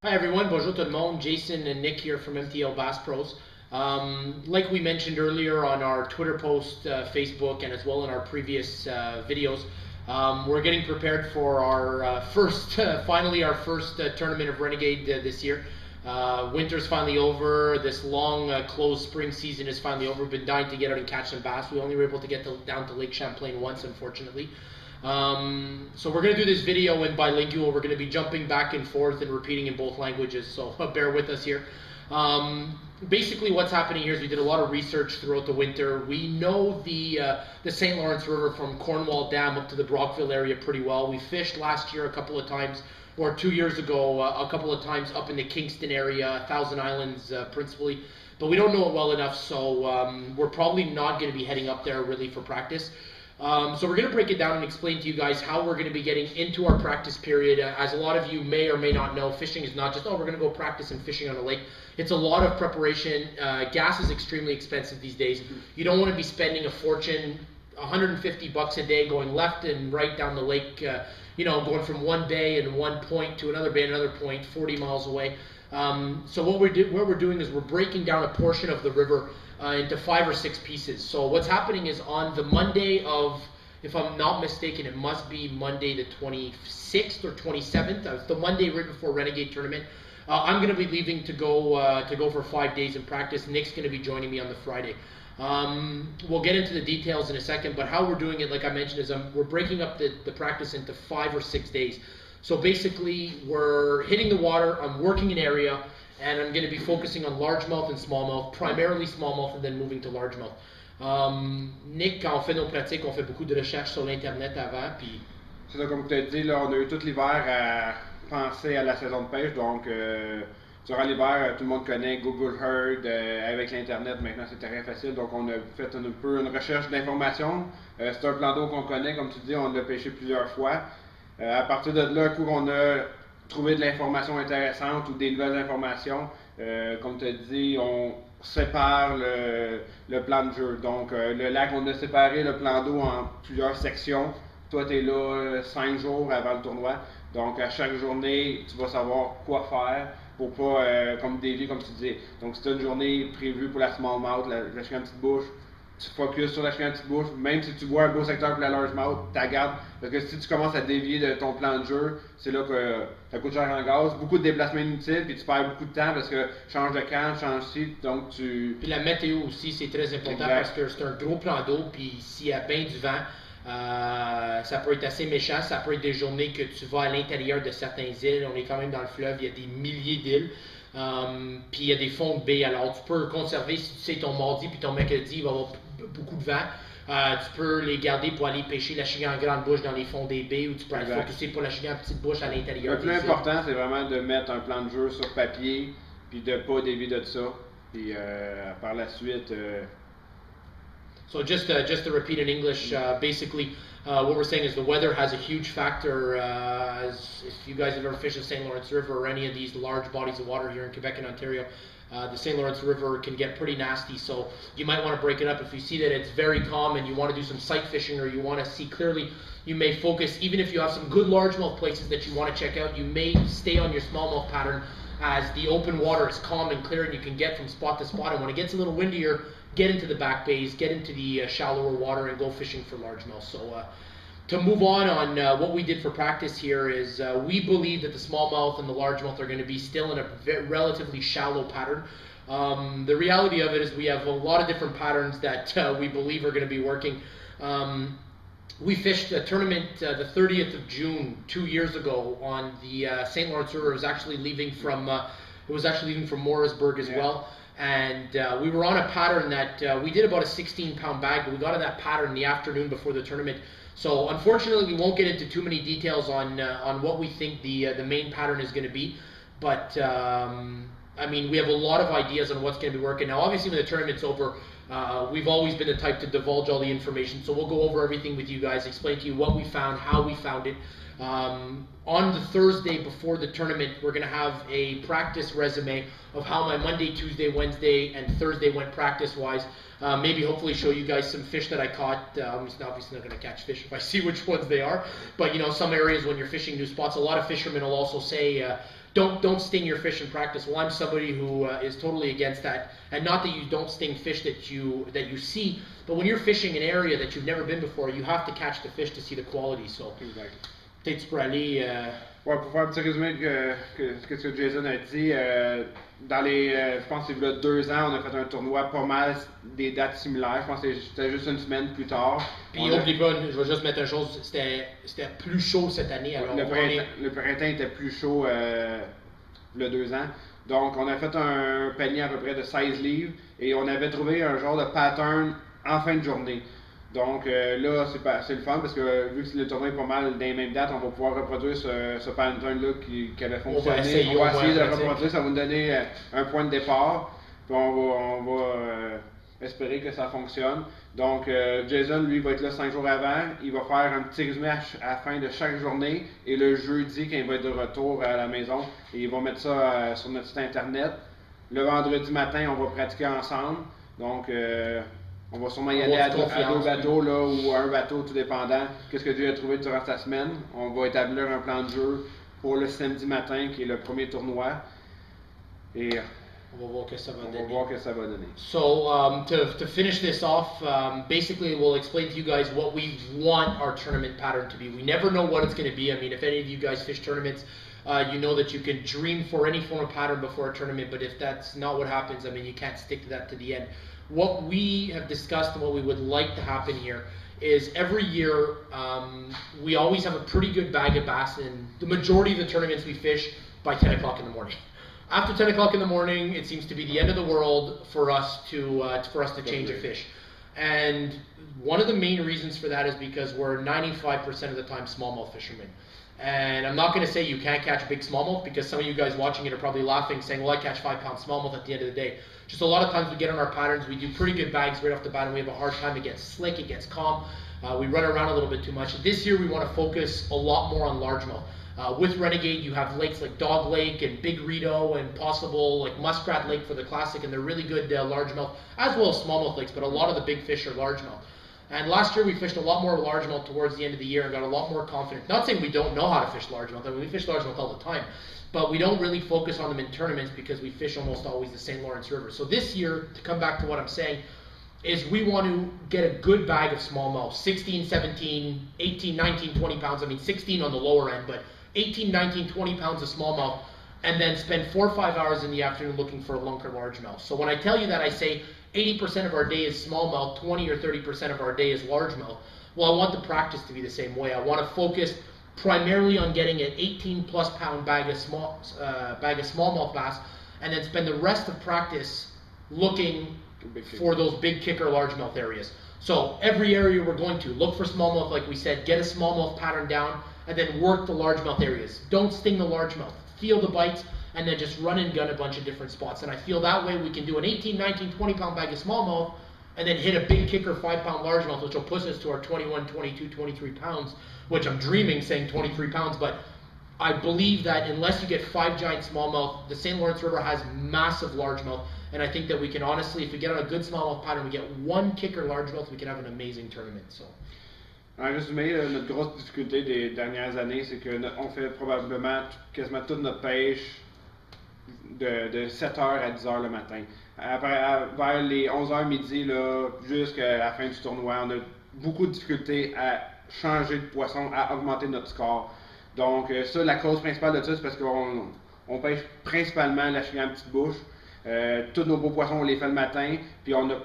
Hi everyone, bonjour tout le monde. Jason and Nick here from MTL Bass Pros. Like we mentioned earlier on our Twitter post, Facebook, and as well in our previous videos, we're getting prepared for our finally our first tournament of Renegade this year. Winter's finally over. This long closed spring season is finally over. We've been dying to get out and catch some bass. We only were able to get down to Lake Champlain once, unfortunately. So we're going to do this video in bilingual. We're going to be jumping back and forth and repeating in both languages, so bear with us here. Basically what's happening here is we did a lot of research throughout the winter. We know the St. Lawrence River from Cornwall Dam up to the Brockville area pretty well. We fished last year a couple of times, or 2 years ago a couple of times up in the Kingston area, Thousand Islands principally, but we don't know it well enough, so we're probably not going to be heading up there really for practice. So we're going to break it down and explain to you guys how we're going to be getting into our practice period. As a lot of you may or may not know, fishing is not just, oh, we're going to go practice and fishing on a lake. It's a lot of preparation. Gas is extremely expensive these days. You don't want to be spending a fortune, 150 bucks a day going left and right down the lake, going from one bay and one point to another bay and another point 40 miles away. So what we're doing is we're breaking down a portion of the river into 5 or 6 pieces. So what's happening is on the Monday of, if I'm not mistaken, it must be Monday the 26th or 27th, the Monday right before Renegade tournament. I'm going to be leaving to go for 5 days in practice. Nick's going to be joining me on the Friday. We'll get into the details in a second, but how we're doing it, like I mentioned, is we're breaking up the practice into 5 or 6 days. So basically, we're hitting the water, I'm working an area, and I'm going to be focusing on largemouth and smallmouth, primarily smallmouth, and then moving to largemouth. Nick, quand on fait nos pratiques, on fait beaucoup de recherches sur l'Internet avant, puis... C'est ça, comme tu as dit, là, on a eu tout l'hiver à penser à la saison de pêche, donc durant l'hiver, tout le monde connaît Google Earth, avec l'Internet, maintenant c'est très facile, donc on a fait un peu une recherche d'informations. C'est un plan d'eau qu'on connaît, comme tu dis, on l'a pêché plusieurs fois. À partir de là, un coup on a trouvé de l'information intéressante ou des nouvelles informations, comme tu as dit, on sépare le plan de jeu. Donc le lac, on a séparé le plan d'eau en plusieurs sections. Toi, tu es là 5 jours avant le tournoi. Donc à chaque journée, tu vas savoir quoi faire pour pas comme dévier, comme tu disais. Donc si tu as une journée prévue pour la smallmouth, la chienne petite bouche, tu focuses sur la chienne petite bouche, même si tu vois un beau secteur pour la largemouth, tu la gardes. Parce que si tu commences à dévier de ton plan de jeu, c'est là que ça coûte cher en gaz, beaucoup de déplacements inutiles, puis tu perds beaucoup de temps parce que change de camp, change ci, donc tu... Puis la météo aussi, c'est très important, exact, parce que c'est un gros plan d'eau, puis s'il y a bien du vent, ça peut être assez méchant. Ça peut être des journées que tu vas à l'intérieur de certaines îles. On est quand même dans le fleuve, il y a des milliers d'îles. Puis il y a des fonds de baie. Alors tu peux conserver, si tu sais ton mardi puis ton mercredi, il va y avoir beaucoup de vent. Tu peux les garder pour aller pêcher la chigan en grande bouche dans les fonds des baies, ou tu peux aller focuser pour la chigan en petite bouche à l'intérieur. Le plus important, c'est vraiment de mettre un plan de jeu sur papier, puis de ne pas dévier de ça. Puis par la suite... So just to repeat in English, basically what we're saying is the weather has a huge factor. As if you guys have ever fished the St. Lawrence River or any of these large bodies of water here in Quebec and Ontario, the St. Lawrence River can get pretty nasty, so you might want to break it up. If you see that it's very calm and you want to do some sight fishing or you want to see clearly, you may focus, even if you have some good largemouth places that you want to check out, you may stay on your smallmouth pattern as the open water is calm and clear and you can get from spot to spot. And when it gets a little windier, get into the back bays, get into the shallower water and go fishing for largemouth. So to move on what we did for practice here is we believe that the smallmouth and the largemouth are going to be still in a relatively shallow pattern. The reality of it is we have a lot of different patterns that we believe are going to be working. We fished a tournament the 30th of June 2 years ago on the St. Lawrence River. It was actually leaving from Morrisburg as well. And we were on a pattern that we did about a 16-pound bag, but we got in that pattern in the afternoon before the tournament. So unfortunately, we won't get into too many details on what we think the main pattern is going to be. But I mean, we have a lot of ideas on what's going to be working. Now, obviously, when the tournament's over, we've always been the type to divulge all the information. So we'll go over everything with you guys, explain to you what we found, how we found it. On the Thursday before the tournament, we're going to have a practice resume of how my Monday, Tuesday, Wednesday, and Thursday went practice-wise. Maybe hopefully show you guys some fish that I caught. I'm obviously not going to catch fish if I see which ones they are. But, you know, some areas when you're fishing new spots, a lot of fishermen will also say, don't sting your fish in practice. Well, I'm somebody who is totally against that, and not that you don't sting fish that you see, but when you're fishing an area that you've never been before, you have to catch the fish to see the quality. So, peut-être tu pourrais aller. Ouais, pour faire un petit résumé ce que Jason a dit, dans les, je pense que c'est il y a 2 ans, on a fait un tournoi pas mal des dates similaires. Je pense que c'était juste une semaine plus tard. Puis n'oublie pas, je vais juste mettre une chose, c'était plus chaud cette année. Alors le printemps était plus chaud il y a 2 ans. Donc on a fait un panier à peu près de 16 livres et on avait trouvé un genre de pattern en fin de journée. Donc là, c'est le fun parce que vu que le tournoi est pas mal dans les mêmes dates, on va pouvoir reproduire ce pattern-là qui avait fonctionné. On va essayer de le reproduire, ça va nous donner un point de départ. Puis on va espérer que ça fonctionne. Donc Jason, lui, va être là 5 jours avant. Il va faire un petit résumé à la fin de chaque journée. Et le jeudi, quand il va être de retour à la maison, il va mettre ça sur notre site internet. Le vendredi matin, on va pratiquer ensemble. Donc on va sûrement y aller à 2 bateaux là, ou à 1 bateau, tout dépendant. Qu'est-ce que Dieu a trouvé durant sa semaine. On va établir un plan de jeu pour le samedi matin, qui est le premier tournoi. Et on va voir que ça va donner. So, to finish this off, basically we'll explain to you guys what we want our tournament pattern to be. We never know what it's going to be. I mean, if any of you guys fish tournaments, you know that you can dream for any form of pattern before a tournament, but if that's not what happens, I mean, you can't stick to that to the end. What we have discussed and what we would like to happen here is every year we always have a pretty good bag of bass in the majority of the tournaments we fish by 10 o'clock in the morning. After 10 o'clock in the morning, it seems to be the end of the world for us to change a fish. And one of the main reasons for that is because we're 95% of the time smallmouth fishermen. And I'm not going to say you can't catch big smallmouth, because some of you guys watching it are probably laughing, saying, well, I catch 5-pound smallmouth at the end of the day. Just a lot of times we get on our patterns, we do pretty good bags right off the bat, and we have a hard time. It gets slick, it gets calm. We run around a little bit too much. This year we want to focus a lot more on largemouth. With Renegade, you have lakes like Dog Lake and Big Rito and possible like Muskrat Lake for the Classic, and they're really good largemouth, as well as smallmouth lakes, but a lot of the big fish are largemouth. And last year we fished a lot more largemouth towards the end of the year and got a lot more confident. Not saying we don't know how to fish largemouth, I mean, we fish largemouth all the time, but we don't really focus on them in tournaments because we fish almost always the St. Lawrence River. So this year, to come back to what I'm saying, is we want to get a good bag of smallmouth, 16, 17, 18, 19, 20 pounds. I mean, 16 on the lower end, but 18, 19, 20 pounds of smallmouth, and then spend 4 or 5 hours in the afternoon looking for a lunker largemouth. So when I tell you that, I say 80% of our day is smallmouth, 20 or 30% of our day is largemouth. Well, I want the practice to be the same way. I want to focus primarily on getting an 18+ pound bag of smallmouth bass, and then spend the rest of practice looking for those big kicker largemouth areas. So every area we're going to, look for smallmouth, like we said, get a smallmouth pattern down, and then work the largemouth areas. Don't sting the largemouth. Feel the bites, and then just run and gun a bunch of different spots. And I feel that way we can do an 18, 19, 20 pound bag of smallmouth, and then hit a big kicker 5-pound largemouth, which will push us to our 21, 22, 23 pounds, which I'm dreaming saying 23 pounds, but I believe that unless you get 5 giant smallmouth, the St. Lawrence River has massive largemouth, and I think that we can honestly, if we get on a good smallmouth pattern, we get 1 kicker largemouth, we can have an amazing tournament. So. En résumé, notre grosse difficulté des dernières années, c'est qu'on fait probablement quasiment toute notre pêche de 7h à 10h le matin. Vers les 11h midi, jusqu'à la fin du tournoi, on a beaucoup de difficultés à changer de poisson, à augmenter notre score. Donc ça, la cause principale de ça, c'est parce qu'on pêche principalement la chigane petite bouche. Tous nos beaux poissons, on les fait le matin, puis on n'a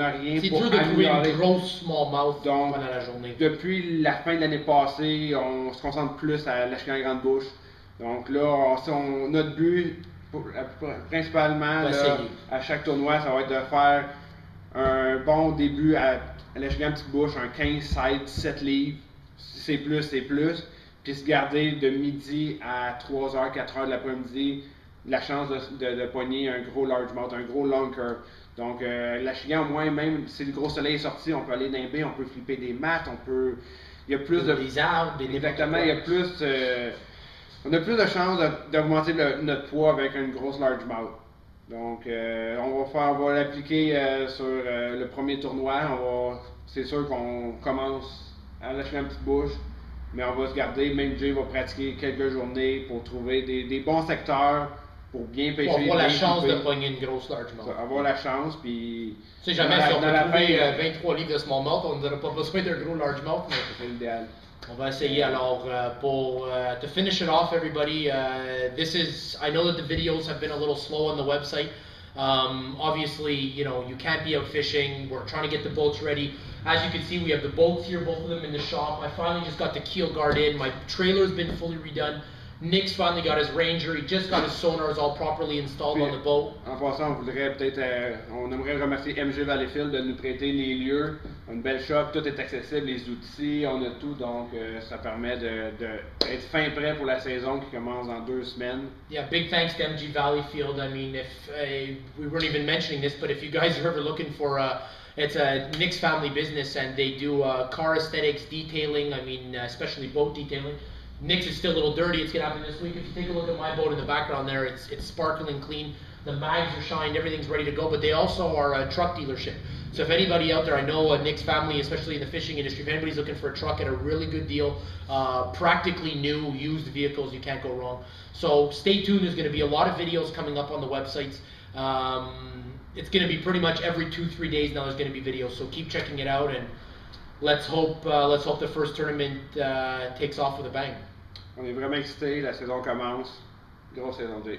rien pour améliorer. Une grosse smallmouth donc, pendant la journée. Depuis la fin de l'année passée, on se concentre plus à la chigane grande bouche. Donc là, notre but, principalement, à chaque tournoi, ça va être de faire un bon début à la chigane petite bouche, un 15, 16, 17 livres. Si c'est plus, c'est plus. Puis se garder de midi à 3h, 4h de l'après-midi, la chance de pogner un gros largemouth, un gros lunker. Donc la chigane, au moins, même si le gros soleil est sorti, on peut aller nimber, on peut flipper des mattes, il y a plus de... Des arbres, des... Exactement, il y a plus... on a plus de chances d'augmenter notre poids avec une grosse largemouth. Donc on va l'appliquer sur le premier tournoi. C'est sûr qu'on commence à la chigane petite bouche. Mais on va se garder, même Jay va pratiquer quelques journées pour trouver des bons secteurs pour bien pêcher. Pour avoir la bien chance couper. de pogner une grosse largemouth. Avoir la chance, puis... Tu sais jamais si on peut la trouver fin, 23 livres de smallmouth, on n'aurait pas besoin d'un gros largemouth. Mais c'est l'idéal. on va essayer alors pour to finish it off, everybody. This is, I know that the videos have been a little slow on the website. Obviously, you know, you can't be out fishing. We're trying to get the boats ready. As you can see, we have the boats here, both of them in the shop. I finally just got the keel guard in. My trailer's been fully redone. Nick's finally got his Ranger. He just got his sonars all properly installed on the boat. En passant, on voudrait peut-être, on aimerait remercier MG Valleyfield de nous prêter les lieux, une belle shop, tout est accessible, les outils, on a tout, donc ça permet d'être fin prêt pour la saison qui commence dans 2 semaines. Yeah, big thanks to MG Valleyfield. I mean, if we weren't even mentioning this, but if you guys are ever looking for it's a Nick's family business, and they do car aesthetics, detailing. I mean, especially boat detailing. Nick's is still a little dirty. It's gonna happen this week. If you take a look at my boat in the background there, it's sparkling clean. The mags are shined. Everything's ready to go. But they also are a truck dealership. So if anybody out there, I know Nick's family, especially in the fishing industry, if anybody's looking for a truck at a really good deal, practically new, used vehicles, you can't go wrong. So stay tuned. There's going to be a lot of videos coming up on the websites. It's going to be pretty much every 2-3 days now. There's going to be videos. So keep checking it out, and let's hope the first tournament takes off with a bang. On est vraiment excités, la saison commence. Grosse saison 2.